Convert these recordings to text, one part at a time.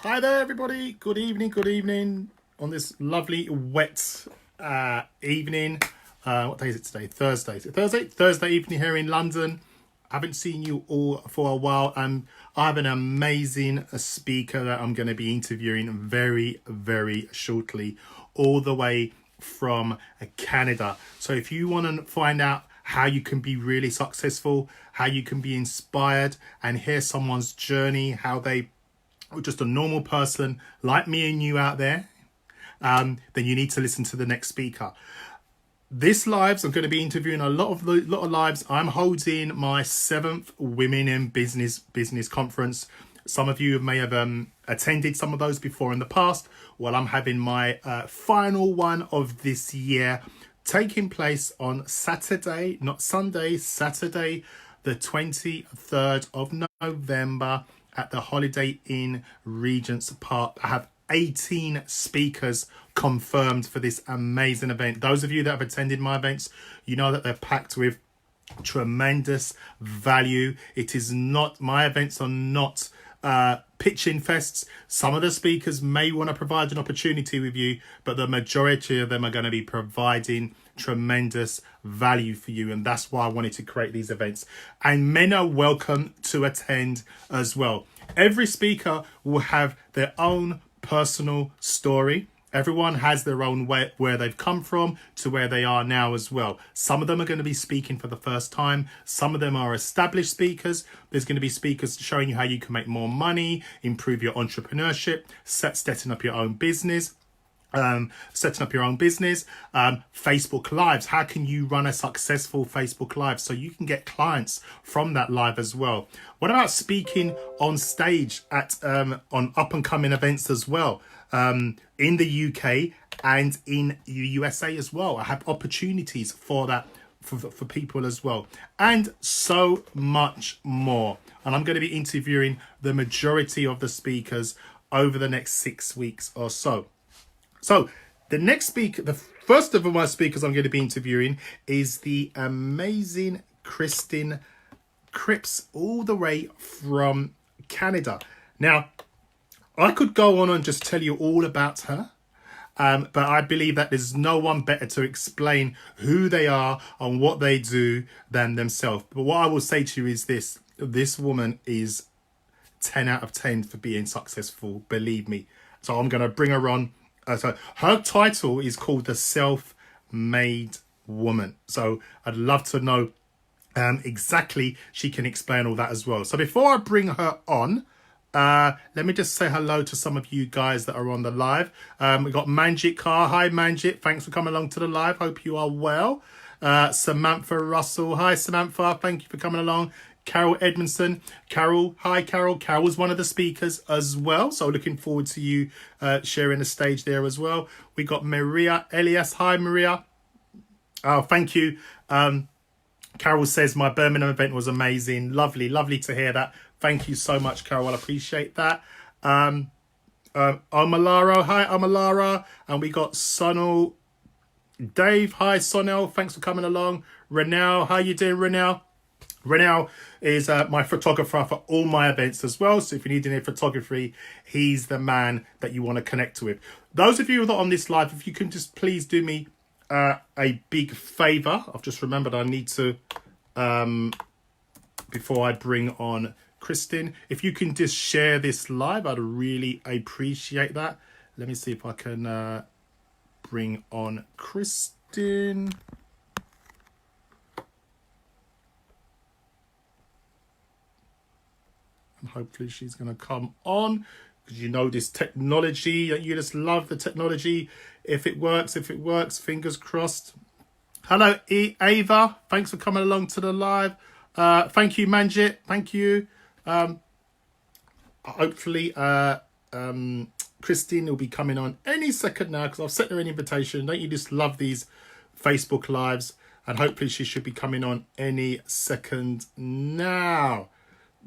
Hi there, everybody. Good evening on this lovely wet evening. What day is it today? Thursday. Is it Thursday? Thursday evening here in London. I haven't seen you all for a while. I have an amazing speaker that I'm going to be interviewing very, very shortly, all the way from Canada. So if you want to find out how you can be really successful, how you can be inspired and hear someone's journey, how they just a normal person like me and you out there, then you need to listen to the next speaker. This lives, I'm going to be interviewing a lot of lives. I'm holding my 7th Women in Business conference. Some of you may have attended some of those before in the past. Well, I'm having my final one of this year, taking place on Saturday, not Sunday, Saturday, the 23rd of November at the Holiday Inn Regent's Park. I have 18 speakers confirmed for this amazing event. Those of you that have attended my events, you know that they're packed with tremendous value. It is not, my events are not pitching fests. Some of the speakers may want to provide an opportunity with you, but the majority of them are going to be providing tremendous value for you, and that's why I wanted to create these events. And men are welcome to attend as well. Every speaker will have their own personal story. Everyone has their own way, where they've come from to where they are now as well. Some of them are going to be speaking for the first time. Some of them are established speakers. There's going to be speakers showing you how you can make more money, improve your entrepreneurship, setting up your own business. Facebook Lives. How can you run a successful Facebook Live so you can get clients from that live as well? What about speaking on stage at on up and coming events as well, in the UK and in the USA as well? I have opportunities for that for people as well, and so much more. And I'm going to be interviewing the majority of the speakers over the next 6 weeks or so. So the next speaker, the first of my speakers I'm going to be interviewing is the amazing Kristin Cripps, all the way from Canada. Now, I could go on and just tell you all about her, but I believe that there's no one better to explain who they are and what they do than themselves. But what I will say to you is this woman is 10 out of 10 for being successful, believe me. So I'm going to bring her on. So her title is called the Self-Made Woman. So I'd love to know exactly, she can explain all that as well. So before I bring her on, let me just say hello to some of you guys that are on the live. We've got Manjit Carr. Hi, Manjit. Thanks for coming along to the live. Hope you are well. Samantha Russell. Hi, Samantha. Thank you for coming along. Carol Edmondson. Carol. Hi, Carol. Carol's one of the speakers as well. So looking forward to you sharing the stage there as well. We got Maria Elias. Hi, Maria. Oh, thank you. Carol says my Birmingham event was amazing. Lovely to hear that. Thank you so much, Carol. I appreciate that. Omalara. Hi, Omalara. And we got Sonal. Dave. Hi, Sonal. Thanks for coming along. Renelle. How you doing, Renelle? Renelle is my photographer for all my events as well. So if you need any photography, he's the man that you want to connect with. Those of you that are on this live, if you can just please do me a big favor. I've just remembered I need to, before I bring on Kristin, if you can just share this live, I'd really appreciate that. Let me see if I can bring on Kristin. And hopefully she's going to come on, because you know this technology, you just love the technology. If it works, fingers crossed. Hello, Ava. Thanks for coming along to the live. Thank you, Manjit. Thank you. Hopefully, Kristin will be coming on any second now, because I've sent her an invitation. Don't you just love these Facebook Lives? And hopefully she should be coming on any second now.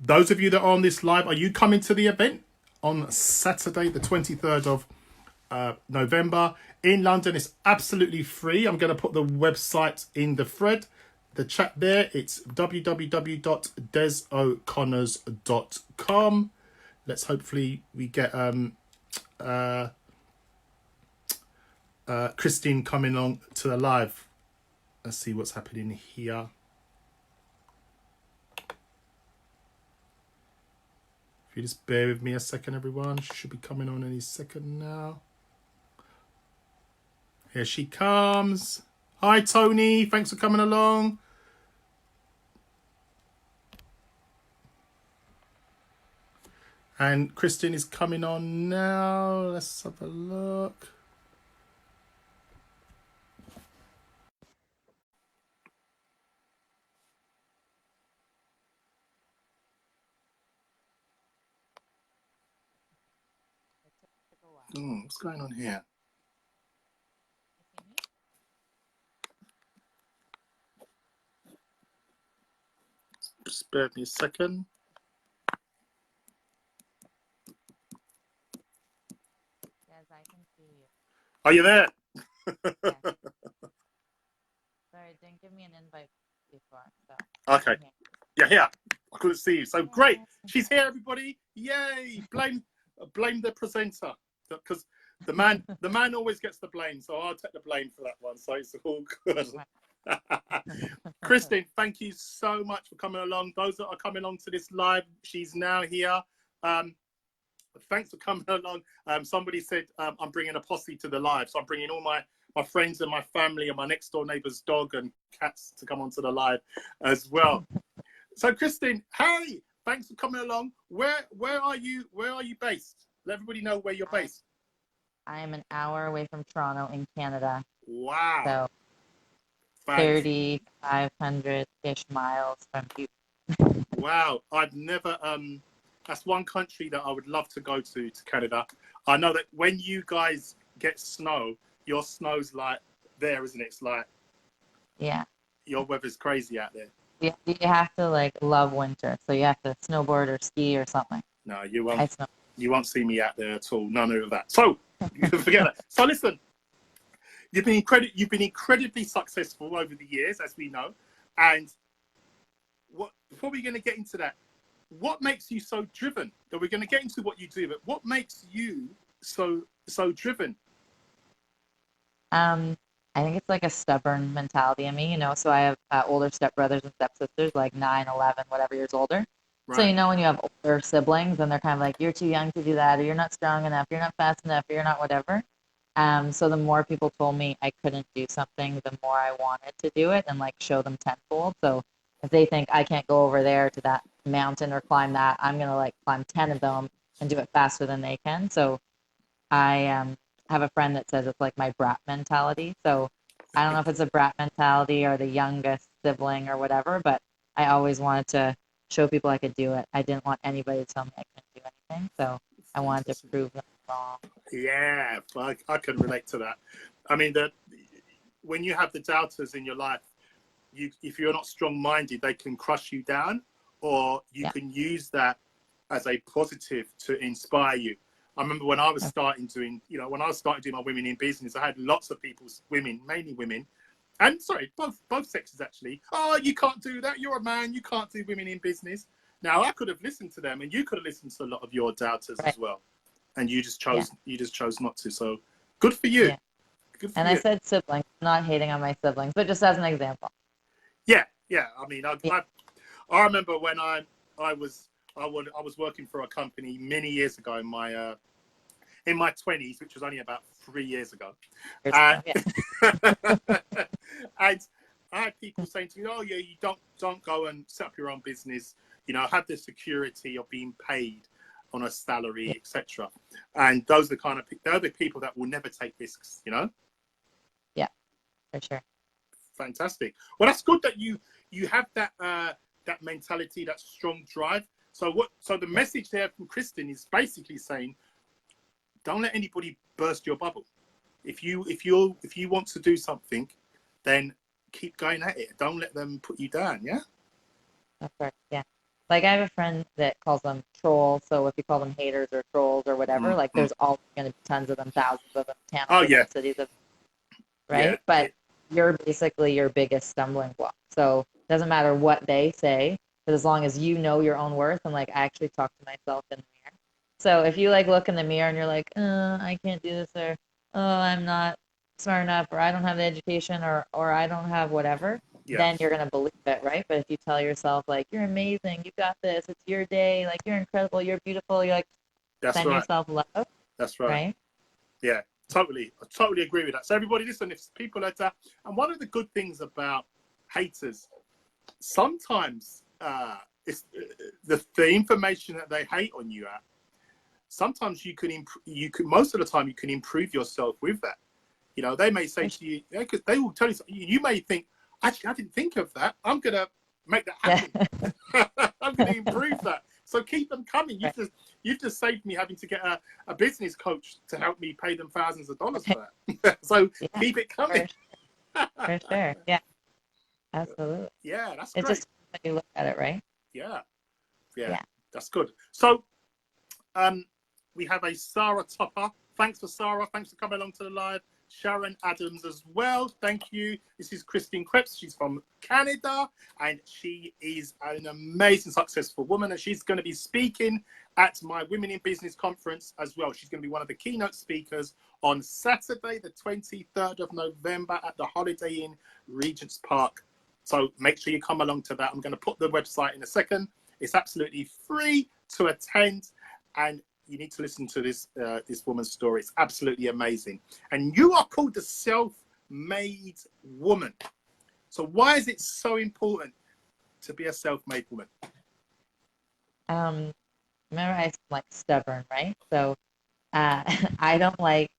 Those of you that are on this live, are you coming to the event on Saturday, the 23rd of November in London? It's absolutely free. I'm going to put the website in the thread, the chat there. It's www.desoconnors.com. let's hopefully we get Kristin coming on to the live. Let's see what's happening here. If you just bear with me a second, everyone. She should be coming on any second now. Here she comes. Hi, Tony. Thanks for coming along. And Kristin is coming on now. Let's have a look. What's going on here? Just bear with me a second. Yes, I can see you. Are you there? Yes. Sorry, didn't give me an invite before. So. Okay. Yeah, here. I couldn't see you. So great. She's here, everybody. Yay. Blame the presenter. Because the man always gets the blame. So I'll take the blame for that one. So it's all good. Kristin, thank you so much for coming along. Those that are coming along to this live, she's now here. Thanks for coming along. Somebody said I'm bringing a posse to the live. So I'm bringing all my friends and my family and my next door neighbor's dog and cats to come onto the live as well. So Kristin, hey, thanks for coming along. Where are you based? Let everybody know where you're based. I am an hour away from Toronto in Canada. Wow. So 3,500-ish miles from you. Wow. I've never that's one country that I would love to go to Canada. I know that when you guys get snow, your snow's like there, isn't it? It's like, yeah, your weather's crazy out there. You have to like love winter, so you have to snowboard or ski or something. No, you won't. You won't see me out there at all. None of that. So you can forget that. So listen, you've been incredibly successful over the years, as we know. And before we're going to get into that, what makes you so driven? So we're going to get into what you do, but what makes you so driven? I think it's like a stubborn mentality in me, So I have older stepbrothers and stepsisters, like 9, 11, whatever years older. Right. So, when you have older siblings and they're kind of like, you're too young to do that, or you're not strong enough, you're not fast enough, or you're not whatever. So the more people told me I couldn't do something, the more I wanted to do it and like show them tenfold. So if they think I can't go over there to that mountain or climb that, I'm going to like climb 10 of them and do it faster than they can. So I have a friend that says it's like my brat mentality. So I don't know if it's a brat mentality or the youngest sibling or whatever, but I always wanted to show people I could do it. I didn't want anybody to tell me I couldn't do anything. So I wanted to prove them wrong. Yeah, I can relate to that. I mean, when you have the doubters in your life, if you're not strong-minded, they can crush you down, or you can use that as a positive to inspire you. I remember when I was starting doing, when I was starting doing my women in business, I had lots of women, mainly women, and sorry, both sexes actually. Oh, you can't do that. You're a man. You can't do women in business. Now I could have listened to them, and you could have listened to a lot of your doubters as well, and you just chose not to. So good for you. Yeah. Good for you. I said siblings, not hating on my siblings, but just as an example. Yeah. I mean, I remember when I was working for a company many years ago in my 20s, which was only about 3 years ago. And I had people saying to me, "Oh yeah, you don't go and set up your own business. Have the security of being paid on a salary, etc." And those are they're the people that will never take risks. Yeah, for sure. Fantastic. Well, that's good that you have that mentality, that strong drive. So the message there from Kristin is basically saying, don't let anybody burst your bubble. If you want to do something, then keep going at it. Don't let them put you down. Yeah. Of course. Yeah. Like I have a friend that calls them trolls. So if you call them haters or trolls or whatever, like there's always going to be tons of them, thousands of them, cities of, right? Yeah. But you're basically your biggest stumbling block. So it doesn't matter what they say, but as long as you know your own worth, and like I actually talk to myself in the mirror, So if you like look in the mirror and you're like, I can't do this, or I'm not smart enough, or I don't have the education, or I don't have whatever, Yeah, then you're gonna believe it, right? But if you tell yourself like you're amazing, you got this, it's your day, like you're incredible, you're beautiful, you're like that's send right. yourself love, That's right. right? Yeah, totally. I totally agree with that. So everybody listen, if people are that, and one of the good things about haters, sometimes it's the information that they hate on you at, sometimes you can most of the time you can improve yourself with that. You know, they may say to you, they will tell you, you may think, actually, I didn't think of that. I'm going to make that Yeah. happen. I'm going to improve that. So keep them coming. Right. You've just saved me having to get a business coach to help me pay them thousands of dollars for that. So Yeah, keep it coming. for sure. Yeah, absolutely. Yeah, that's It's great. just when you look at it, right? Yeah, yeah, Yeah. that's good. So we have a Sarah Topper. Thanks for Sarah. Thanks for coming along to the live. Sharon Adams as well. Thank you. This is Kristin Cripps. She's from Canada and she is an amazing, successful woman. And she's going to be speaking at my Women in Business conference as well. She's going to be one of the keynote speakers on Saturday, the 23rd of November at the Holiday Inn Regent's Park. So make sure you come along to that. I'm going to put the website in a second. It's absolutely free to attend. And you need to listen to this woman's story. It's absolutely amazing. And you are called the self-made woman. So why is it so important to be a self-made woman? Remember I said like stubborn, right? So I don't like.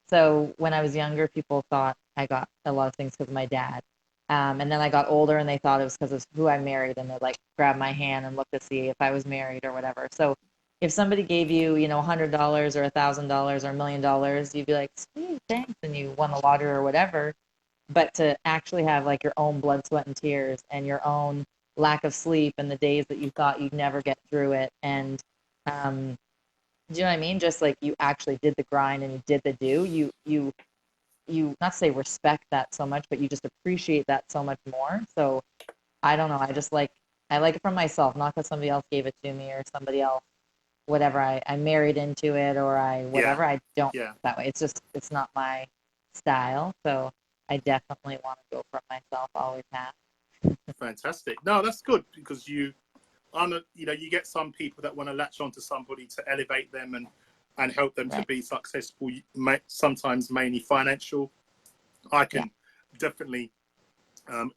So when I was younger, people thought I got a lot of things because of my dad. And then I got older and they thought it was because of who I married, and they'd like grab my hand and look to see if I was married or whatever. So if somebody gave you, $100 or $1,000 or $1,000,000, you'd be like, sweet, thanks, and you won the lottery or whatever. But to actually have like your own blood, sweat, and tears, and your own lack of sleep, and the days that you thought you'd never get through it, and do you know what I mean? Just like you actually did the grind and you did the do. You not say respect that so much, but you just appreciate that so much more. So I don't know. I like it from myself, not because somebody else gave it to me or somebody else whatever I married into it or I Yeah, whatever. I don't yeah. that way. It's not my style. So I definitely want to go for myself. Always have. Fantastic. No, that's good because you get some people that want to latch onto somebody to elevate them and help them to Right. be successful, sometimes mainly financial. I can definitely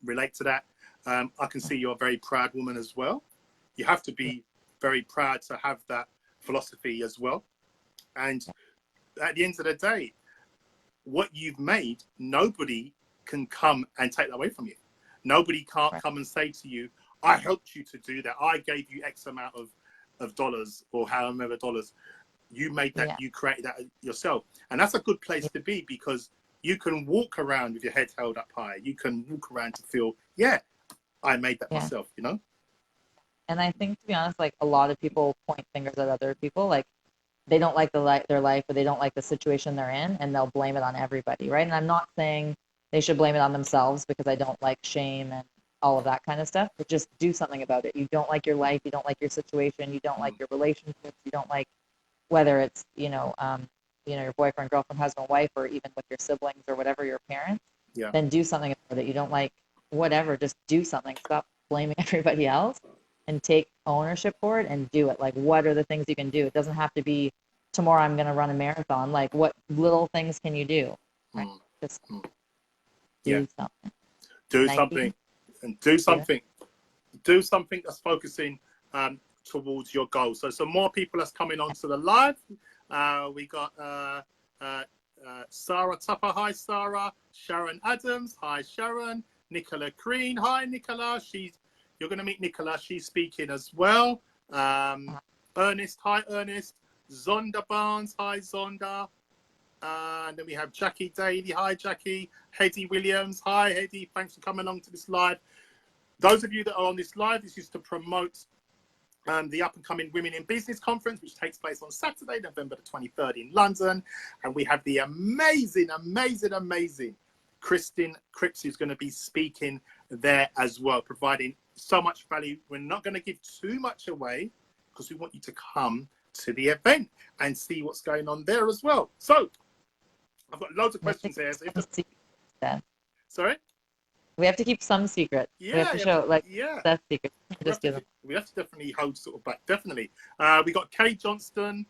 relate to that. I can see you're a very proud woman as well. You have to be very proud to have that philosophy as well. And at the end of the day, what you've made, nobody can come and take that away from you. Nobody can't come and say to you, I helped you to do that. I gave you X amount of dollars or however many dollars. You made that, you created that yourself. And that's a good place to be because you can walk around with your head held up high. You can walk around to feel, yeah, I made that myself, And I think, to be honest, like a lot of people point fingers at other people, like they don't like their life or they don't like the situation they're in, and they'll blame it on everybody, right? And I'm not saying they should blame it on themselves because I don't like shame and all of that kind of stuff, but just do something about it. You don't like your life, you don't like your situation, you don't like your relationships, you don't like whether it's your boyfriend, girlfriend, husband, wife, or even with your siblings or whatever, your parents. Yeah. Then do something about it. You don't like whatever, just do something. Stop blaming everybody else and take ownership for it and do it. Like, what are the things you can do? It doesn't have to be tomorrow I'm going to run a marathon. Like, what little things can you do? Right? Just do something. Do Nike. something and do something. Do something that's focusing towards your goals. So some more people that's coming onto the live. We got Sarah Tupper. Hi, Sarah. Sharon Adams. Hi, Sharon. Nicola Green. Hi, Nicola. You're going to meet Nicola. She's speaking as well. Ernest. Hi, Ernest. Zonda Barnes. Hi, Zonda. And then we have Jackie Daly. Hi, Jackie. Hedy Williams. Hi, Hedy. Thanks for coming along to this live. Those of you that are on this live, this is to promote the up-and-coming Women in Business Conference, which takes place on Saturday, November the 23rd in London. And we have the amazing, amazing, amazing Kristin Cripps, who's going to be speaking there as well, providing so much value. We're not going to give too much away because we want you to come to the event and see what's going on there as well. So I've got loads of questions here. So sorry? We have to keep some secret. Yeah, we have to show like that secret. We have to definitely hold sort of back. Definitely. We got Kay Johnston.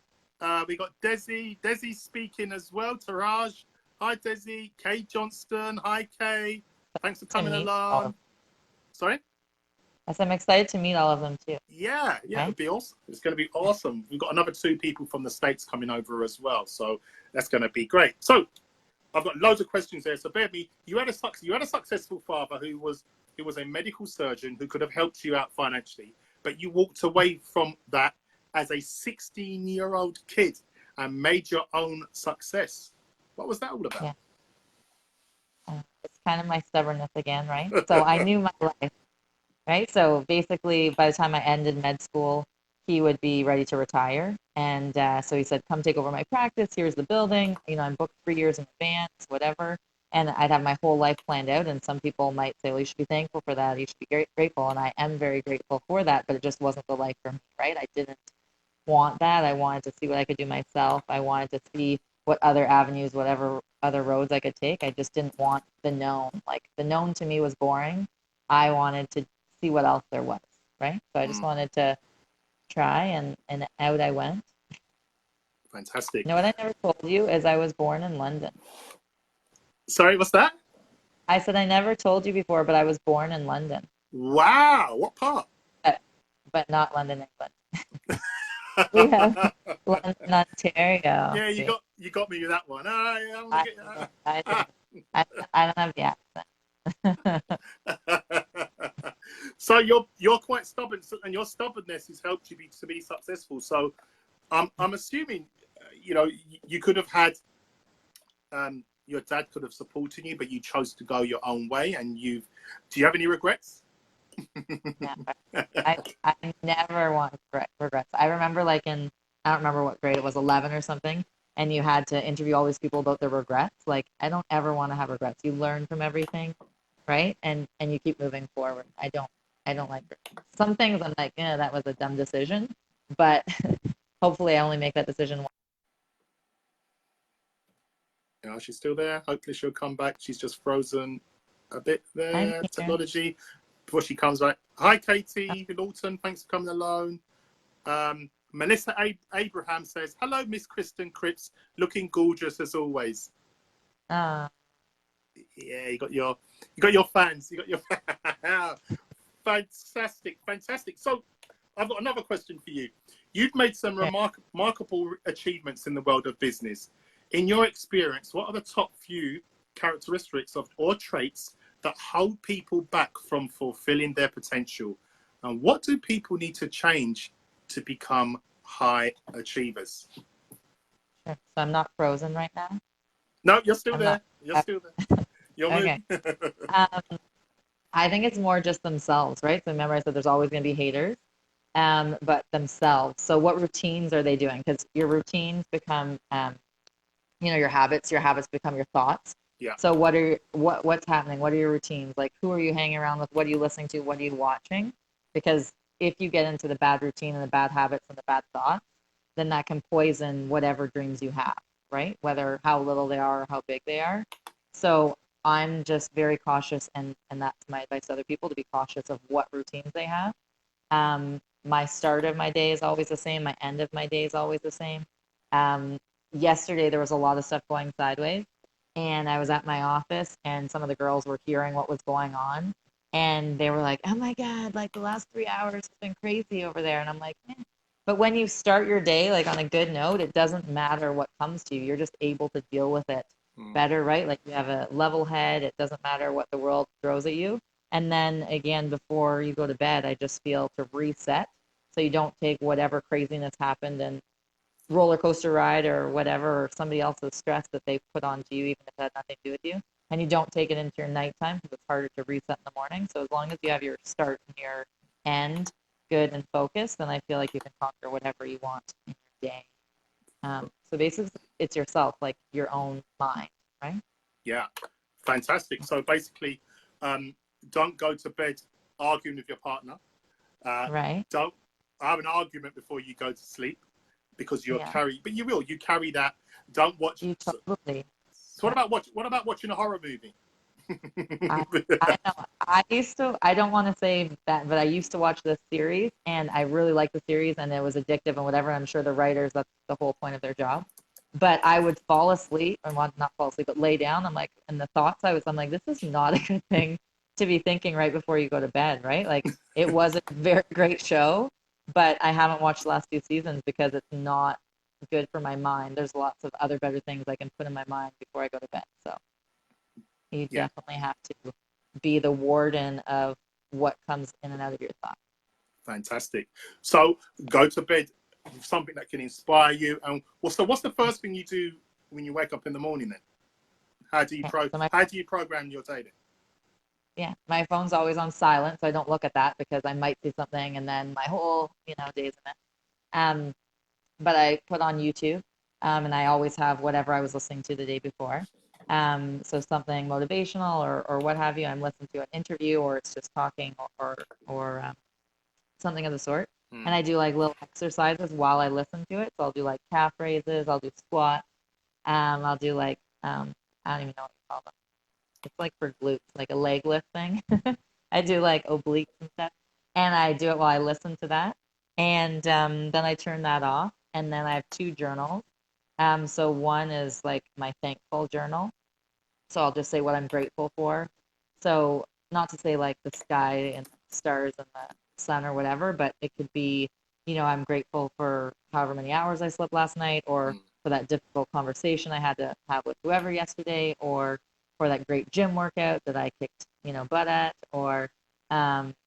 We got Desi. Desi's speaking as well. Taraj. Hi, Desi. Kay Johnston. Hi, Kay. Thanks for coming along. Sorry? I'm excited to meet all of them too. Yeah, it'll be awesome. It's going to be awesome. We've got another 2 people from the States coming over as well, so that's going to be great. So I've got loads of questions there. So bear with me. You had a successful father who was a medical surgeon who could have helped you out financially, but you walked away from that as a 16-year-old kid and made your own success. What was that all about? Yeah. It's kind of my stubbornness again, right? So I knew my life, right? So basically, by the time I ended med school, he would be ready to retire. And so he said, come take over my practice. Here's the building. You know, I'm booked 3 years in advance, whatever. And I'd have my whole life planned out. And some people might say, well, you should be thankful for that. You should be grateful. And I am very grateful for that. But it just wasn't the life for me, right? I didn't want that. I wanted to see what I could do myself. I wanted to see what other avenues, whatever other roads I could take. I just didn't want the known. Like the known to me was boring. I wanted to see what else there was, right? So I just wanted to try, and out I went. Fantastic. You know what I never told you is I was born in London. Sorry, what's that? I said I never told you before, but I was born in London. Wow, what part? But not London, England. We have London, Ontario. Yeah, you got me with that one. I don't have the accent. So you're quite stubborn, and your stubbornness has helped you to be successful. So I'm assuming, you could have had, your dad could have supported you, but you chose to go your own way. And do you have any regrets? I never want regrets. I remember I don't remember what grade it was, 11 or something, and you had to interview all these people about their regrets. Like, I don't ever want to have regrets. You learn from everything, right? And you keep moving forward. I don't like regrets. Some things I'm like, yeah, that was a dumb decision, but hopefully I only make that decision once. She's still there. Hopefully she'll come back. She's just frozen a bit there. Technology. Before she comes back. Hi, Katie Lawton. Thanks for coming along. Melissa Abraham says, hello, Miss Kristin Cripps. Looking gorgeous as always. Yeah, you got your fans. You got your fantastic. So I've got another question for you. You've made some remarkable achievements in the world of business. In your experience, what are the top few characteristics or traits that hold people back from fulfilling their potential? And what do people need to change to become high achievers? Sure. So I'm not frozen right now? No, you're still there. You're still there. You're okay. I think it's more just themselves, right? So remember I said there's always going to be haters, but themselves. So what routines are they doing? Because your routines become, your habits become your thoughts. Yeah. So what's happening? What are your routines? Like, who are you hanging around with? What are you listening to? What are you watching? Because if you get into the bad routine and the bad habits and the bad thoughts, then that can poison whatever dreams you have, right? Whether how little they are or how big they are. So I'm just very cautious, and that's my advice to other people, to be cautious of what routines they have. My start of my day is always the same. My end of my day is always the same. Yesterday, there was a lot of stuff going sideways. And I was at my office, and some of the girls were hearing what was going on. And they were like, oh, my God, like the last 3 hours has been crazy over there. And I'm like, eh. But when you start your day like on a good note, it doesn't matter what comes to you. You're just able to deal with it better, right? Like you have a level head. It doesn't matter what the world throws at you. And then again, before you go to bed, I just feel to reset so you don't take whatever craziness happened and roller coaster ride or whatever, or somebody else's stress that they put onto you, even if it had nothing to do with you, and you don't take it into your nighttime because it's harder to reset in the morning. So as long as you have your start and your end good and focused, then I feel like you can conquer whatever you want in your day. So basically, it's yourself, like your own mind, right? Yeah, fantastic. So basically, don't go to bed arguing with your partner. Right. Don't have an argument before you go to sleep. because you're Yeah. but you carry that. Don't watch. You totally. So what about watching a horror movie? I know. I don't want to say that, but I used to watch this series and I really liked the series and it was addictive and whatever. I'm sure the writers, that's the whole point of their job. But I would fall asleep, or well, not fall asleep, but lay down. I'm like, and the thoughts I'm like, this is not a good thing to be thinking right before you go to bed, right? Like, it was a very great show, but I haven't watched the last 2 seasons because it's not good for my mind. There's lots of other better things I can put in my mind before I go to bed. So you Yeah, definitely have to be the warden of what comes in and out of your thoughts. fantastic. So go to bed with something that can inspire you. And what's the first thing you do when you wake up in the morning then? How do you Okay, so how do you program your day then? yeah, my phone's always on silent, so I don't look at that because I might see something and then my whole, day's in it. Um, but I put on YouTube, and I always have whatever I was listening to the day before. So something motivational or what have you. I'm listening to an interview or it's just talking or something of the sort. And I do like little exercises while I listen to it. So I'll do like calf raises, I'll do squats, I'll do like I don't even know what you call them. It's like for glutes, like a leg lift thing. I do like obliques and stuff, and I do it while I listen to that. And then I turn that off, and then I have 2 journals. So one is like my thankful journal. So I'll just say what I'm grateful for. So not to say like the sky and the stars and the sun or whatever, but it could be, I'm grateful for however many hours I slept last night, or for that difficult conversation I had to have with whoever yesterday, or for that great gym workout that I kicked, butt at, or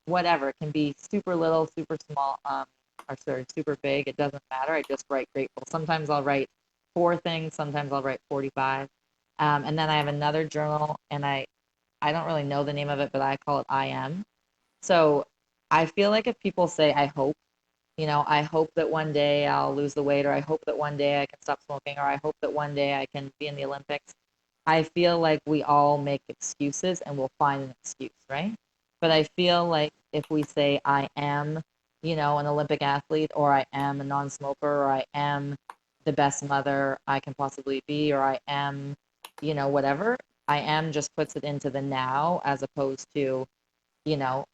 whatever. It can be super little, super small, or sorry, super big. It doesn't matter. I just write grateful. Sometimes I'll write 4 things. Sometimes I'll write 45. And then I have another journal, and I don't really know the name of it, but I call it I am. So I feel like if people say, I hope, I hope that one day I'll lose the weight, or I hope that one day I can stop smoking, or I hope that one day I can be in the Olympics. I feel like we all make excuses and we'll find an excuse, right? But I feel like if we say, I am, an Olympic athlete, or I am a non-smoker, or I am the best mother I can possibly be, or I am, whatever, I am just puts it into the now as opposed to,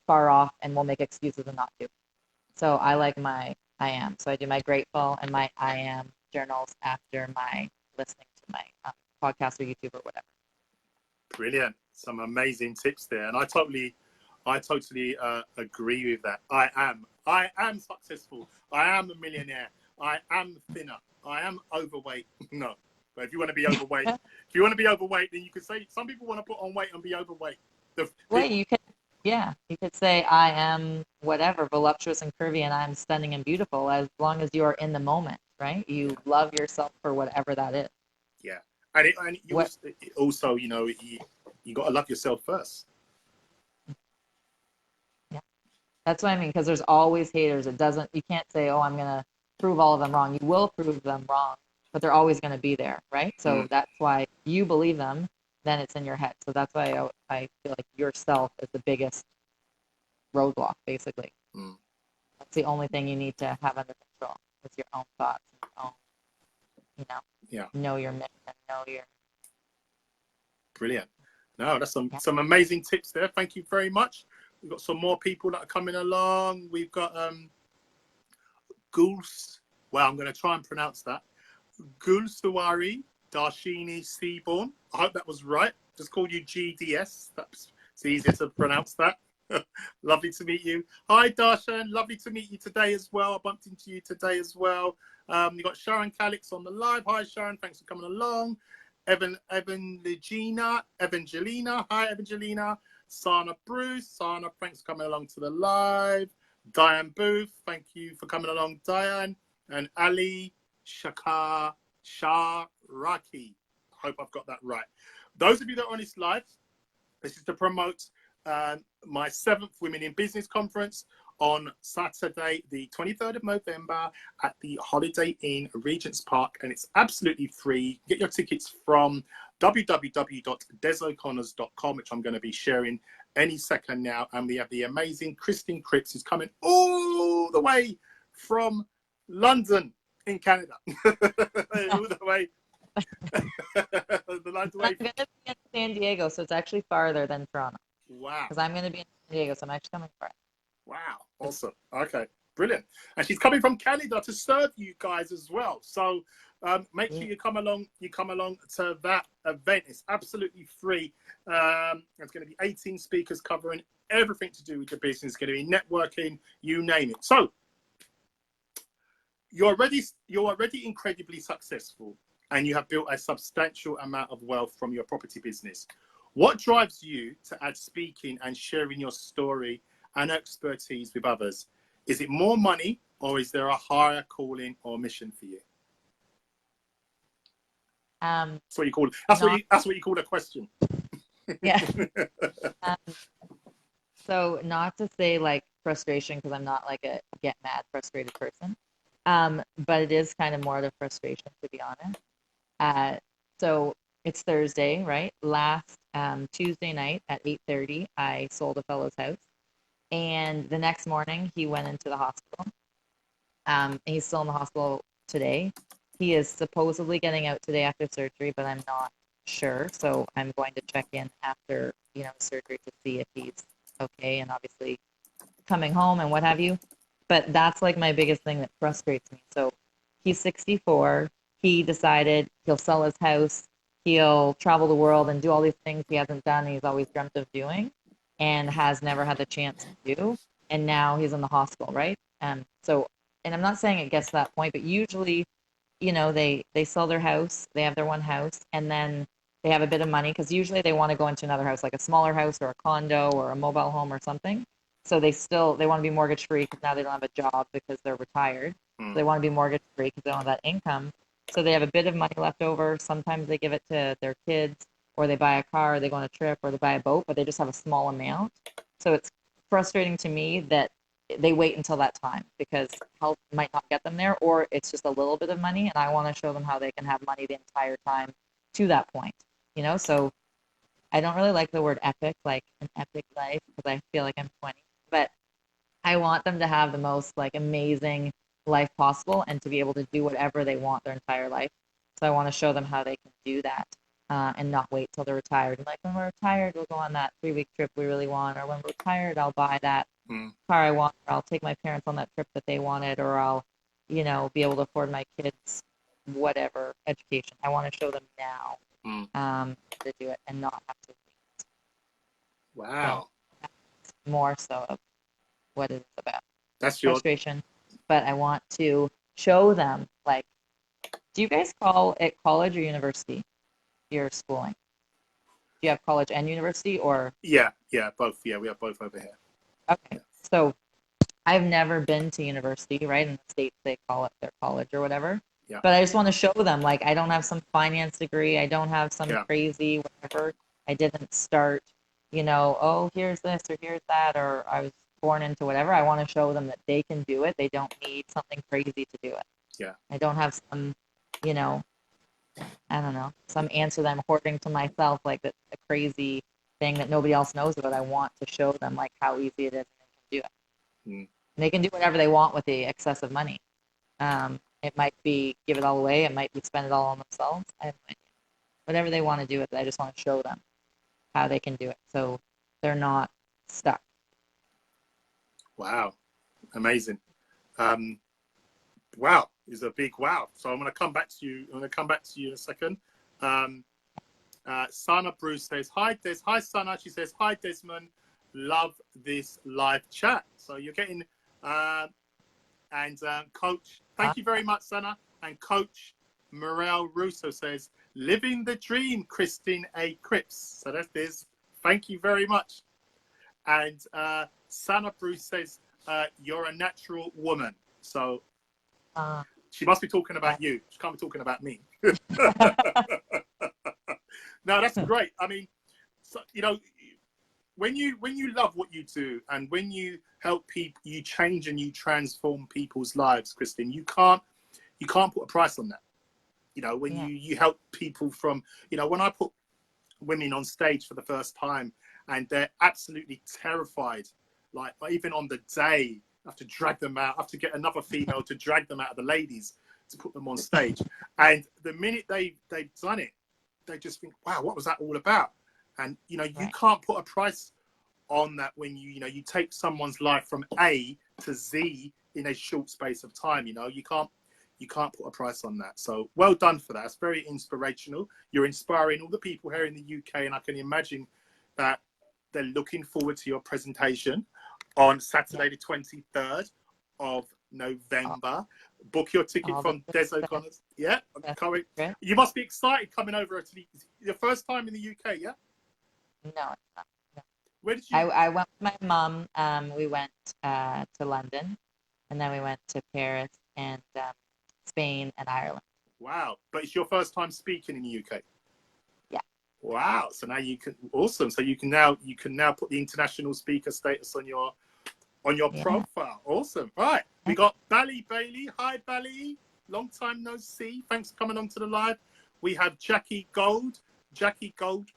far off, and we'll make excuses and not do. So I like my I am. So I do my grateful and my I am journals after my listening to my podcast or YouTube or whatever. Brilliant. Some amazing tips there. And I totally agree with that. I am successful. I am a millionaire. I am thinner. I am overweight. No. But if you want to be overweight, then you could say some people want to put on weight and be overweight. Well, you could say I am whatever, voluptuous and curvy, and I'm stunning and beautiful, as long as you are in the moment, right? You love yourself for whatever that is. Yeah. And you also, you got to love yourself first. Yeah. That's what I mean, because there's always haters. You can't say, oh, I'm going to prove all of them wrong. You will prove them wrong, but they're always going to be there, right? So that's why you believe them, then it's in your head. So that's why I feel like yourself is the biggest roadblock, basically. That's the only thing you need to have under control. It's your own thoughts, and your own, know your mission, know your... Brilliant. No, that's some amazing tips there. Thank you very much. We've got some more people that are coming along. We've got Gul's, well, I'm going to try and pronounce that. Gulsawari Darshini Seaborn. I hope that was right. Just call you GDS. That's easier to pronounce that. Lovely to meet you. Hi, Darshan. Lovely to meet you today as well. I bumped into you today as well. You've got Sharon Calix on the live. Hi, Sharon. Thanks for coming along. Evangelina. Hi, Evangelina. Sana Bruce. Sana, thanks for coming along to the live. Diane Booth. Thank you for coming along, Diane. And Ali Sharaki. Hope I've got that right. Those of you that are on this live, this is to promote my 7th Women in Business Conference on Saturday, the 23rd of November at the Holiday Inn Regent's Park, and it's absolutely free. Get your tickets from www.desoconnors.com, which I'm going to be sharing any second now. And we have the amazing Kristin Cripps, who's coming all the way from London in Canada. All the way. The lines I'm away. going to be in San Diego, so it's actually farther than Toronto. Wow. Because I'm going to be in San Diego, so I'm actually coming for it. Wow. Awesome. Okay. Brilliant. And she's coming from Canada to serve you guys as well. So make sure you come along. You come along to that event. It's absolutely free. There's going to be 18 speakers covering everything to do with your business. It's going to be networking, you name it. So you're already incredibly successful, and you have built a substantial amount of wealth from your property business. What drives you to add speaking and sharing your story and expertise with others? Is it more money, or is there a higher calling or mission for you? That's what you call it. That's what you call a question. Yeah. So not to say like frustration, because I'm not like a get mad frustrated person. But it is kind of more of a frustration, to be honest. So it's Thursday, right? Last Tuesday night at 8:30, I sold a fellow's house. And the next morning, he went into the hospital. He's still in the hospital today. He is supposedly getting out today after surgery, but I'm not sure. So I'm going to check in after, surgery to see if he's okay, and obviously coming home and what have you. But that's like my biggest thing that frustrates me. So he's 64. He decided he'll sell his house. He'll travel the world and do all these things he hasn't done and he's always dreamt of doing and has never had the chance to do. And now he's in the hospital, right? And I'm not saying it gets to that point, but usually, they sell their house, they have their one house, and then they have a bit of money because usually they want to go into another house, like a smaller house or a condo or a mobile home or something. So they want to be mortgage free because now they don't have a job because they're retired. So they want to be mortgage free because they don't have that income. So they have a bit of money left over. Sometimes they give it to their kids, or they buy a car, or they go on a trip, or they buy a boat, but they just have a small amount. So it's frustrating to me that they wait until that time because health might not get them there, or it's just a little bit of money. And I want to show them how they can have money the entire time to that point, So I don't really like the word epic, like an epic life, because I feel like I'm 20. But I want them to have the most like amazing life possible and to be able to do whatever they want their entire life. So I want to show them how they can do that and not wait till they're retired. And like when we're retired, we'll go on that 3-week trip we really want, or when we're retired, I'll buy that car I want, or I'll take my parents on that trip that they wanted, or I'll, be able to afford my kids whatever education. I want to show them now to do it and not have to wait. Wow. So, more so of what it's about. That's frustration. But I want to show them, like, do you guys call it college or university, your schooling? Do you have college and university, or? Yeah, both. Yeah, we have both over here. Okay, yeah. So I've never been to university, right? In the States, they call it their college or whatever. Yeah. But I just want to show them, like, I don't have some finance degree. I don't have some crazy whatever. I didn't start, oh, here's this or here's that, or I was born into whatever. I want to show them that they can do it. They don't need something crazy to do it. Yeah. I don't have some, I don't know, some answer that I'm hoarding to myself, like that's a crazy thing that nobody else knows about. I want to show them like how easy it is and they can do it. They can do whatever they want with the excessive money. It might be give it all away. It might be spend it all on themselves. I have no idea. Whatever they want to do with it, I just want to show them how they can do it so they're not stuck. Wow. Amazing. Wow is a big wow. So I'm going to come back to you. I'm going to come back to you in a second. Sana Bruce says, hi, Hi, Sana. She says, hi, Desmond. Love this live chat. So you're getting, Coach, thank you very much, Sana. And Coach Morel Russo says, living the dream, Kristin A. Cripps. So that's this. Thank you very much. And Sana Bruce says, you're a natural woman. So she must be talking about you. She can't be talking about me. No, that's great. I mean, so, when you love what you do and when you help people, you change and you transform people's lives, Kristin, you can't put a price on that. When you help people from, when I put women on stage for the first time and they're absolutely terrified, like even on the day, I have to drag them out, I have to get another female to drag them out of the ladies to put them on stage. And the minute they've done it, they just think, wow, what was that all about? And, you know, you can't put a price on that when you know, you take someone's life from A to Z in a short space of time. You know, you can't put a price on that. So well done for that. It's very inspirational. You're inspiring all the people here in the UK, and I can imagine that they're looking forward to your presentation on Saturday the 23rd of November. Book your ticket from Des O'Connor's. Yeah, correct. You must be excited coming over to your first time in the UK, yeah? No, it's not. No. Where did you? I went with my mom. We went to London, and then we went to Paris and Spain and Ireland. Wow! But it's your first time speaking in the UK. Yeah. Wow! So now you can awesome. So you can now put the international speaker status on your profile. Awesome. Right. We got Bally Bailey. Hi, Bally. Long time no see. Thanks for coming on to the live. We have Jackie Gold. Jackie Gold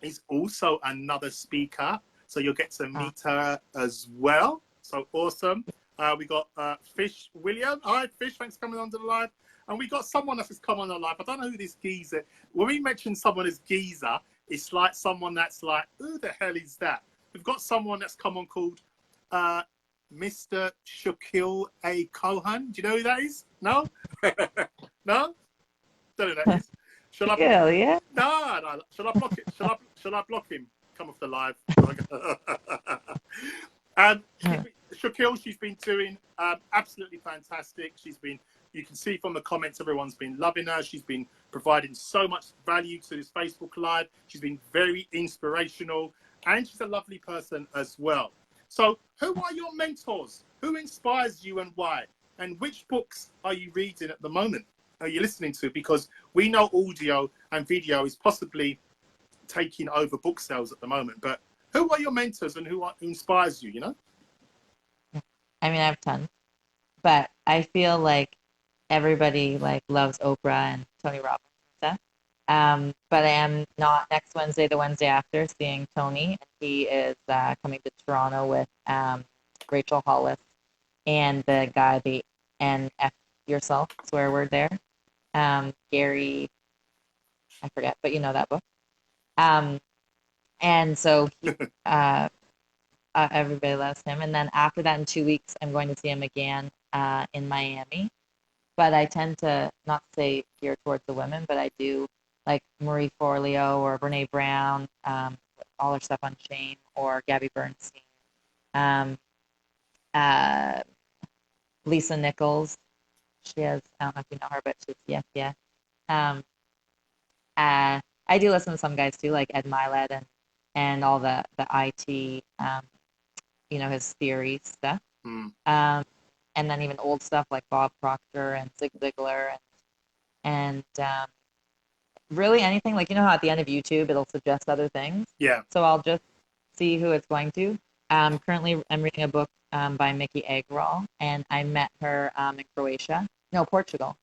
is also another speaker, so you'll get to meet her as well. So awesome. We got Fish William. Hi, Fish. Thanks for coming on to the live. And we got someone else that's come on the live. I don't know who this geezer. When we mention someone as geezer, it's like someone that's like, who the hell is that? We've got someone that's come on called Mr. Shakil A. Cohan. Do you know who that is? No? No? Don't know who that is. Shall I block him? No. Shall I block it? Shall I block him? Come off the live. Shakil, she's been doing absolutely fantastic. You can see from the comments, everyone's been loving her. She's been providing so much value to this Facebook Live. She's been very inspirational, and she's a lovely person as well. So who are your mentors? Who inspires you and why? And which books are you reading at the moment? Are you listening to? Because we know audio and video is possibly taking over book sales at the moment. But who are your mentors and who inspires you, you know? I mean, I have tons. But I feel like everybody like loves Oprah and Tony Robbins and stuff. But I am not next Wednesday, the Wednesday after, seeing Tony. And he is coming to Toronto with Rachel Hollis and the guy, the NF Yourself, swear word there. Gary, I forget, but you know that book. And so he, everybody loves him. And then after that, in 2 weeks, I'm going to see him again in Miami. But I tend to not say geared towards the women, but I do like Marie Forleo or Brene Brown, all her stuff on shame, or Gabby Bernstein, Lisa Nichols. She has, I don't know if you know her, but she's yeah. I do listen to some guys too, like Ed Mylett and all the IT, you know, his theory stuff. And then even old stuff like Bob Proctor and Zig Ziglar and really anything, like, you know how at the end of YouTube it'll suggest other things. Yeah. So I'll just see who it's going to. Currently I'm reading a book by Mickey Agrawal, and I met her in Croatia. No, Portugal.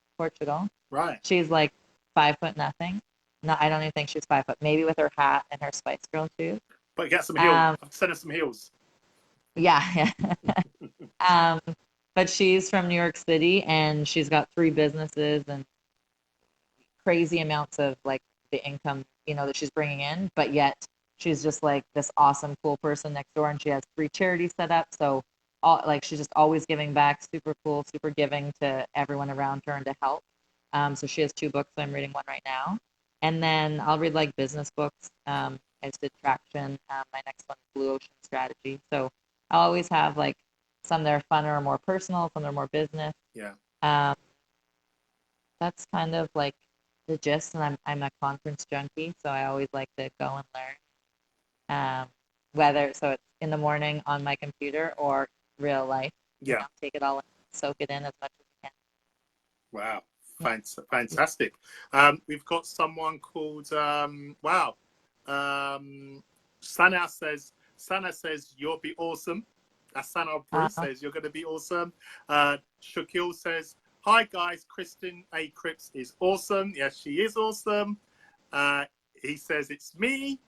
Right. She's like 5'0" nothing. No, I don't even think she's 5 foot. Maybe with her hat and her Spice Girl shoes. But get some heels. Send her some heels. Yeah. But she's from New York City, and she's got 3 businesses and crazy amounts of like the income, you know, that she's bringing in. But yet she's just like this awesome, cool person next door, and she has 3 charities set up. So like she's just always giving back, super cool, super giving to everyone around her and to help. So she has 2 books. So I'm reading one right now. And then I'll read like business books. I just did Traction. My next one is Blue Ocean Strategy. So I'll always have like some that are funner or more personal, some that are more business. Yeah. That's kind of like the gist. And I'm a conference junkie, so I always like to go and learn. Whether so it's in the morning on my computer or real life. Yeah. You know, take it all in, soak it in as much as you can. Wow. Fantastic. We've got someone called Sana says you'll be awesome. Sana Bruce says you're going to be awesome. Shakil says, hi guys, Kristin A. Cripps is awesome. Yes, she is awesome. He says it's me.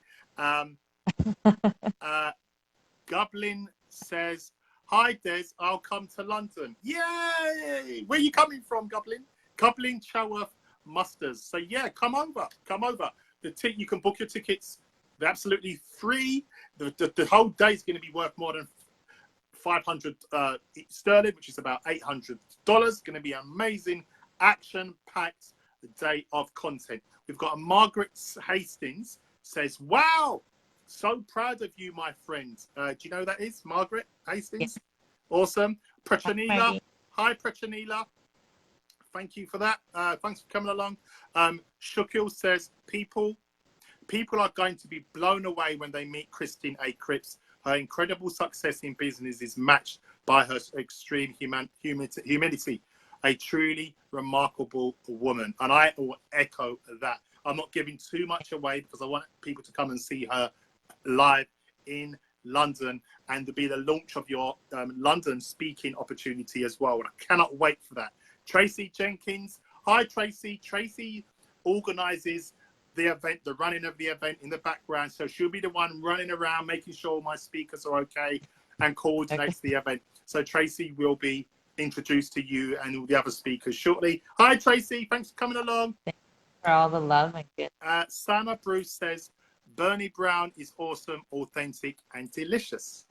Gublin says, hi Des, I'll come to London. Yay! Where are you coming from, Gublin? Coupling Chaworth Musters. So yeah, come over. You can book your tickets. They're absolutely free. The whole day is going to be worth more than 500 sterling, which is about $800. Going to be amazing, action-packed day of content. We've got a Margaret Hastings says, "Wow, so proud of you, my friend." Do you know who that is? Margaret Hastings. Yeah. Awesome. Pretranila. Hi, Pretranila. Thank you for that. Thanks for coming along. Shukil says, people are going to be blown away when they meet Kristin A. Cripps. Her incredible success in business is matched by her extreme humility. A truly remarkable woman. And I will echo that. I'm not giving too much away because I want people to come and see her live in London, and to be the launch of your London speaking opportunity as well. And I cannot wait for that. Tracy Jenkins. Hi, Tracy. Tracy organizes the event, the running of the event in the background. So she'll be the one running around, making sure my speakers are okay, and coordinates the event. So Tracy will be introduced to you and all the other speakers shortly. Hi, Tracy. Thanks for coming along. Thanks for all the love and good. Sana Bruce says, Bernie Brown is awesome, authentic, and delicious.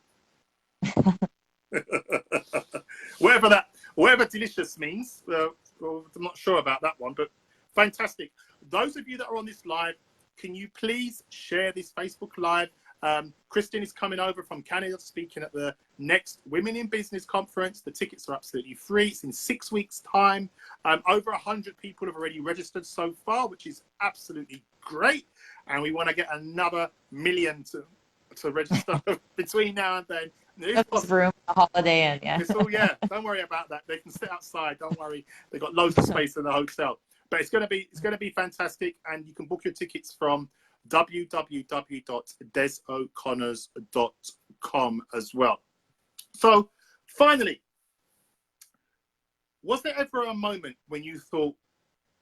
whatever delicious means. I'm not sure about that one, but fantastic. Those of you that are on this live, can you please share this Facebook Live? Kristin is coming over from Canada, speaking at the next Women in Business conference. The tickets are absolutely free. It's in 6 weeks' time. Over 100 people have already registered so far, which is absolutely great. And we want to get another million to register between now and then. There's room for a holiday in, yeah. It's all, yeah, don't worry about that. They can sit outside. Don't worry. They've got loads of space in the hotel. But it's going to be fantastic, and you can book your tickets from www.desoconnors.com as well. So, finally, was there ever a moment when you thought,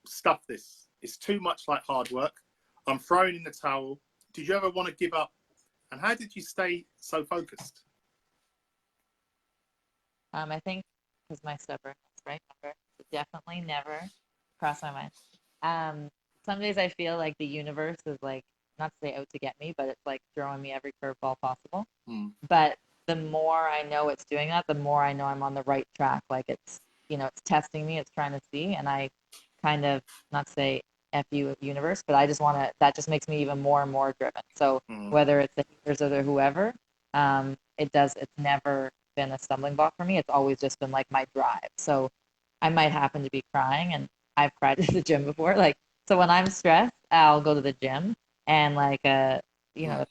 stuff this, it's too much like hard work, I'm throwing in the towel? Did you ever want to give up? And how did you stay so focused? I think because my stubbornness, right? Definitely never crossed my mind. Some days I feel like the universe is like, not to say out to get me, but it's like throwing me every curveball possible. But the more I know it's doing that, the more I know I'm on the right track. Like it's, it's testing me, it's trying to see. And I kind of, not to say F you universe, but I just want to, that just makes me even more and more driven. So whether it's the haters or the whoever, it's never been a stumbling block for me. It's always just been like my drive. So I might happen to be crying, and I've cried at the gym before. Like, so when I'm stressed, I'll go to the gym and like, the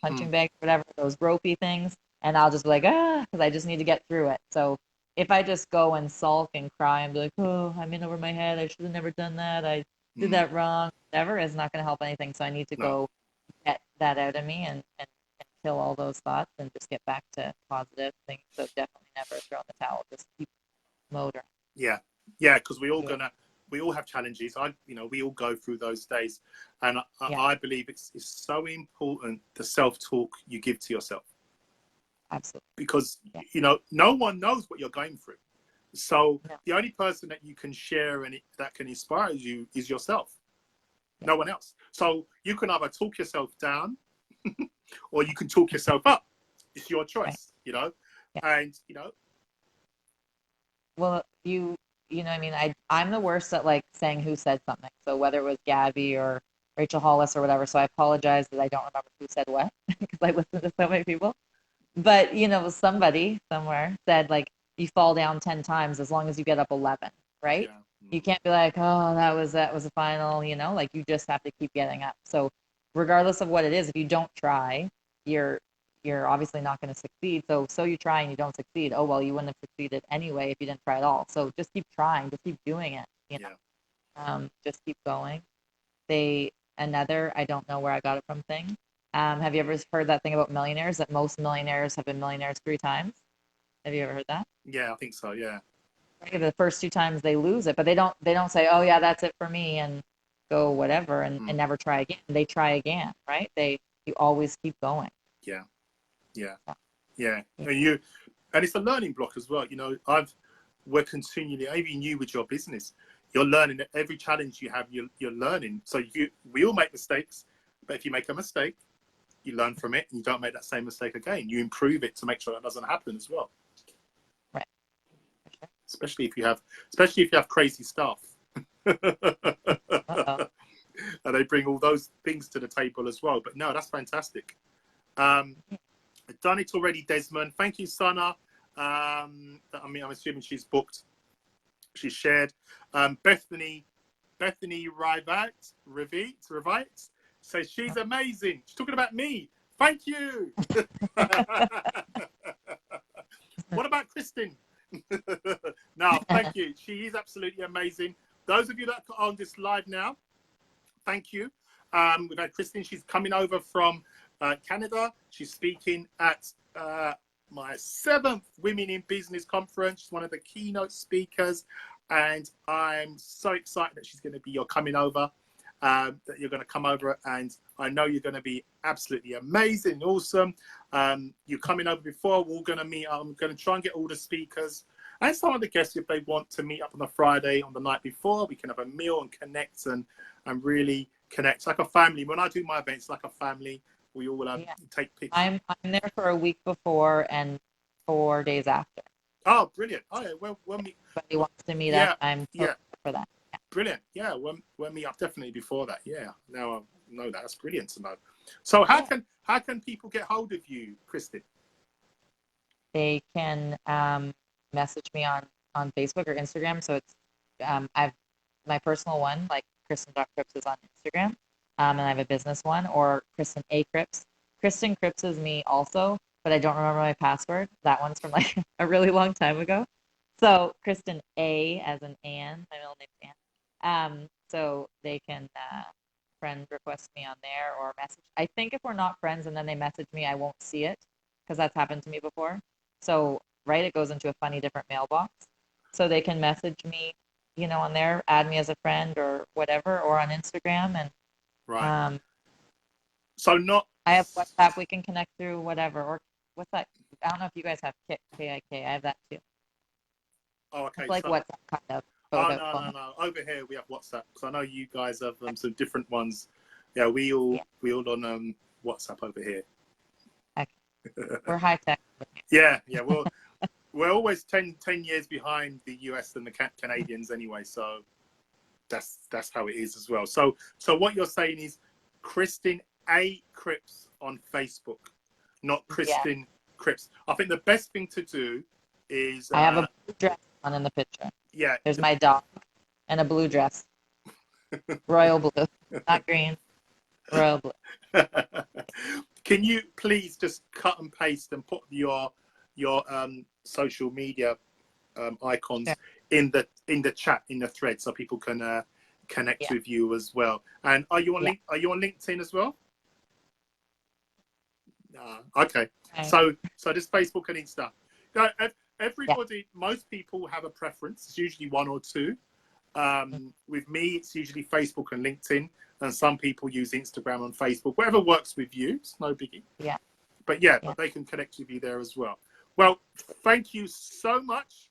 punching bag, whatever, those ropey things. And I'll just be like, because I just need to get through it. So if I just go and sulk and cry and be like, oh, I'm in over my head, I should have never done that, I did that wrong, whatever, is not going to help anything. So I need to go get that out of me and kill all those thoughts and just get back to positive things. So definitely never throw in the towel, just keep motoring. Yeah, because we all have challenges. We all go through those days, and I believe it's so important, the self-talk you give to yourself. Absolutely. Because no one knows what you're going through, so the only person that you can share and that can inspire you is yourself. No one else. So you can either talk yourself down or you can talk yourself up. It's your choice, and well, I'm the worst at like saying who said something. So whether it was Gabby or Rachel Hollis or whatever, so I apologize that I don't remember who said what because I listen to so many people. But somebody somewhere said like, you fall down 10 times as long as you get up 11, right? Yeah. You can't be like, oh, that was a final, like you just have to keep getting up. So regardless of what it is, if you don't try, you're obviously not going to succeed. So you try and you don't succeed. Oh, well, you wouldn't have succeeded anyway if you didn't try at all. So just keep trying, just keep doing it, just keep going. I don't know where I got it from thing. Have you ever heard that thing about millionaires, that most millionaires have been millionaires 3 times? Have you ever heard that? Yeah, I think so. Yeah. Right, the first 2 times they lose it, but they don't say, oh yeah, that's it for me, and go whatever and never try again. They try again, right? You always keep going. Yeah. And it's a learning block as well. We're continually, even you with your business, you're learning. Every challenge you have, you're learning. So we all make mistakes, but if you make a mistake, you learn from it and you don't make that same mistake again. You improve it to make sure that doesn't happen as well. Right. Especially if you have crazy staff. Uh-oh. And they bring all those things to the table as well. But no, that's fantastic. Done it already, Desmond. Thank you, Sana. I'm assuming she's booked. She's shared. Bethany Rivite says she's amazing. She's talking about me. Thank you. What about Kristin? No, thank you. She is absolutely amazing. Those of you that are on this live now, thank you. We've had Kristin. She's coming over from Canada. She's speaking at my 7th Women in Business conference. She's one of the keynote speakers, and I'm so excited that she's going to be coming over. That you're going to come over, and I know you're going to be absolutely amazing, awesome. You're coming over before. We're going to meet. I'm going to try and get all the speakers and some of the guests, if they want to meet up on the Friday on the night before. We can have a meal and connect and really connect like a family. When I do my events, like a family, we all take pictures. I'm there for a week before and 4 days after. Oh, brilliant! Oh, yeah, we'll meet. If anybody wants to meet up, I'm for that. Yeah. Brilliant. Yeah, we'll meet up definitely before that. Yeah. Now I know that. That's brilliant to know. So how can people get hold of you, Kristin? They can message me on Facebook or Instagram. So it's I've my personal one, like Kristin.Cripps is on Instagram. And I have a business one, or Kristin A. Cripps. Kristin Cripps is me also, but I don't remember my password. That one's from like a really long time ago. So Kristin A as in Anne, my middle name's Anne. So they can friend request me on there or message. I think if we're not friends and then they message me, I won't see it because that's happened to me before. So it goes into a funny different mailbox. So they can message me, on there, add me as a friend or whatever, or on Instagram. And right. I have WhatsApp. We can connect through whatever. Or what's that? I don't know if you guys have KIK. I have that too. Oh, okay. It's like WhatsApp kind of. No. Over here we have WhatsApp, because I know you guys have some different ones. Yeah, we all on WhatsApp over here. Okay. We're high tech. Yeah. Well, we're always 10 years behind the US and the Canadians anyway, so that's how it is as well. So what you're saying is Kristin A. Cripps on Facebook, not Kristin Cripps. I think the best thing to do is I have a blue dress on in the picture. Yeah. There's my dog and a blue dress. Royal blue, not green. Royal blue. Can you please just cut and paste and put your social media icons in the chat, in the thread, so people can connect with you as well? And are you on LinkedIn as well? Okay. So just Facebook and Insta. Everybody, most people have a preference. It's usually one or two. With me, it's usually Facebook and LinkedIn, and some people use Instagram and Facebook. Whatever works with you, it's no biggie. Yeah. But but they can connect with you there as well. Well, thank you so much.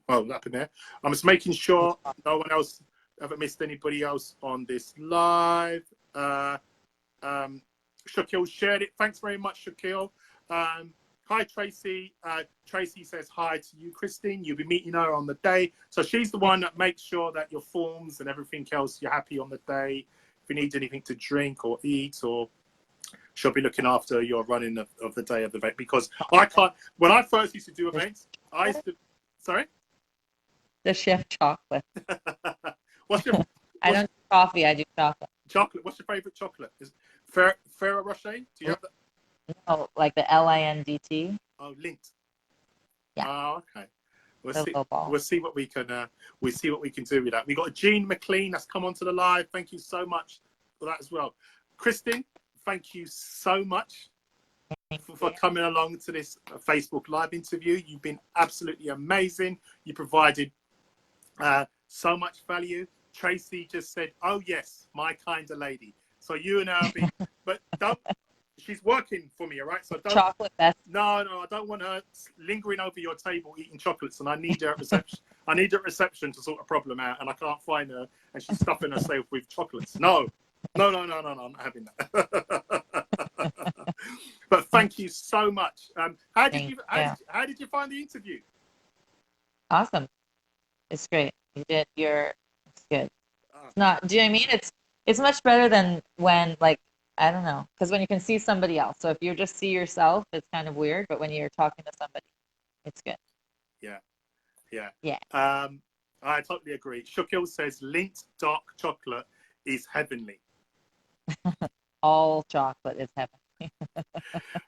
What happened there? I'm just making sure no one else, haven't missed anybody else on this live. Shaquille shared it. Thanks very much, Shaquille. Hi, Tracy. Tracy says hi to you, Kristin. You'll be meeting her on the day. So she's the one that makes sure that your forms and everything else, you're happy on the day. If you need anything to drink or eat, or she'll be looking after your running of the day of the event. Because I can't, when I first used to do events, I used to, sorry? The chef chocolate. I don't do coffee, I do chocolate. Chocolate. What's your favorite chocolate? Is Ferrero Rocher? Do you have that? No, like the LINDT. Oh, Lint. Yeah. Oh, okay. We'll see what we can do with that. We got Jean McLean that's come onto the live. Thank you so much for that as well. Kristin, thank you so much for coming along to this Facebook Live interview. You've been absolutely amazing. You provided so much value. Tracy just said, "Oh yes, my kind of lady." So you and her, but don't. she's working for me, all right? So don't. Chocolate best. No, I don't want her lingering over your table eating chocolates, and I need her at reception. I need her at reception to sort a problem out, and I can't find her, and she's stuffing herself with chocolates. No, I'm not having that. But thank you so much. How did you find the interview? Awesome. It's great. It's good. It's not, do you know what I mean? It's much better than when, like, I don't know, because when you can see somebody else. So if you just see yourself, it's kind of weird. But when you're talking to somebody, it's good. Yeah. I totally agree. Shakil says Lindt dark chocolate is heavenly. All chocolate is heavenly.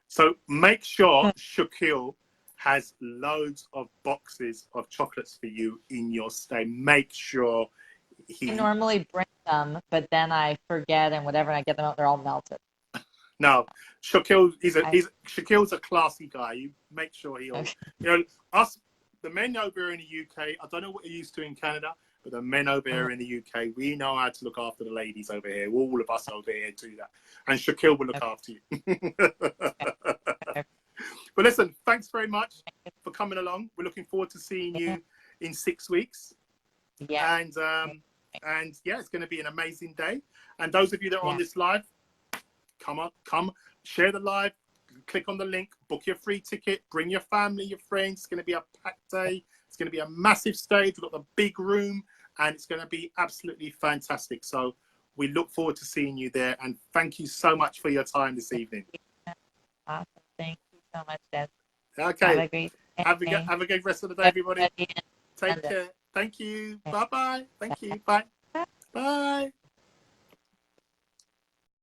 So make sure Shakil has loads of boxes of chocolates for you in your stay. Make sure I normally bring them, but then I forget and whatever, and I get them out, they're all melted. No, Shakil's a classy guy. You make sure he'll, us, the men over here in the UK, I don't know what you're used to in Canada, but the men over here in the UK, we know how to look after the ladies over here. All of us over here do that. And Shakil will look after you. But listen, thanks very much for coming along. We're looking forward to seeing you in 6 weeks. Yeah. And yeah, it's going to be an amazing day. And those of you that are on this live, come, share the live, click on the link, book your free ticket, bring your family, your friends. It's going to be a packed day. It's going to be a massive stage. We've got the big room, and it's going to be absolutely fantastic. So we look forward to seeing you there. And thank you so much for your time this evening. Awesome. Thank you so much, Des. Okay. Have a great day. Have a good rest of the day, everybody. Take care. Thank you. Bye-bye. Thank you. Bye. Bye.